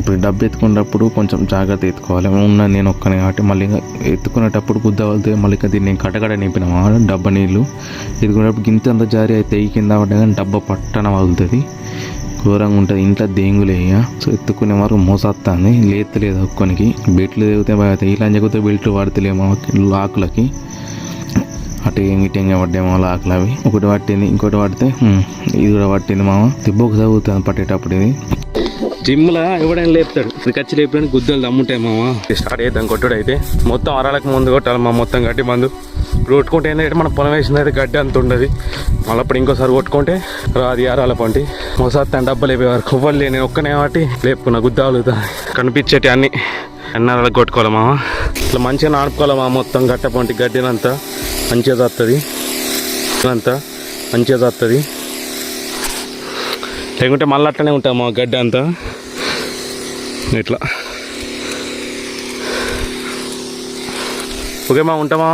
ఇప్పుడు డబ్బు ఎత్తుకునేటప్పుడు కొంచెం జాగ్రత్త ఎత్తుకోవాలి. ఉన్న నేను ఒక్కనే కాబట్టి మళ్ళీ ఎత్తుకునేటప్పుడు గుద్ద వెళ్తే మళ్ళీ దీన్ని నేను కటకడ నింపినామా డబ్బా నీళ్ళు ఎత్తుకునేటప్పుడు గింత అంత జారి అయితే కింద పడ్డా కానీ డబ్బా పట్టన వదులుతుంది. ఘోరంగా ఉంటుంది. ఇంట్లో దేంగులేయ సో ఎత్తుకునే వారు మోసొస్తుంది. లేతలేదు ఒక్కనికి బెట్లు తెగితే ఇలా చెబితే బెల్ట్లు పడతలేమో లాకులకి అటు ఎంగిటెంగా పడ్డామో లాకులు అవి. ఒకటి పట్టింది, ఇంకోటి పడితే ఇది కూడా పట్టింది మామ. తిబ్బకు చదువుతుంది పట్టేటప్పుడు. ఇది జిమ్లా ఎవడైనా లేపుతాడు, ఇది ఖర్చు లేపడానికి గుద్దలు దమ్ముంటాయి మామ. స్టార్ట్ చేద్దాం కొట్టుడు. అయితే మొత్తం అరాలకు ముందు కొట్టాలి మా మొత్తం గడ్డి మందు. ఇప్పుడు కొట్టుకుంటే ఏంటంటే మన పొలం వేసింది అయితే గడ్డి అంత ఉండదు. మళ్ళీ అప్పుడు ఇంకోసారి కొట్టుకుంటే రాది అరాల పంటి మొత్తం డబ్బలు లేపేవారు. కొవ్వలే నేను ఒక్కనే కాబట్టి లేపుకున్నా గుద్దాలు కనిపించేటి అన్ని అన్నారాలకు కొట్టుకోవాలి మామ. ఇట్లా మంచిగా నాడుకోవాలి మా మొత్తం గట్ట పంటి గడ్డినంతా మంచిగా చస్తుంది. అంతా మంచిగా చస్తుంది. లేకుంటే మళ్ళీ అట్లనే ఉంటాం మా గడ్డి అంతా ఇట్లా. ఓకే మా ఉంటామా.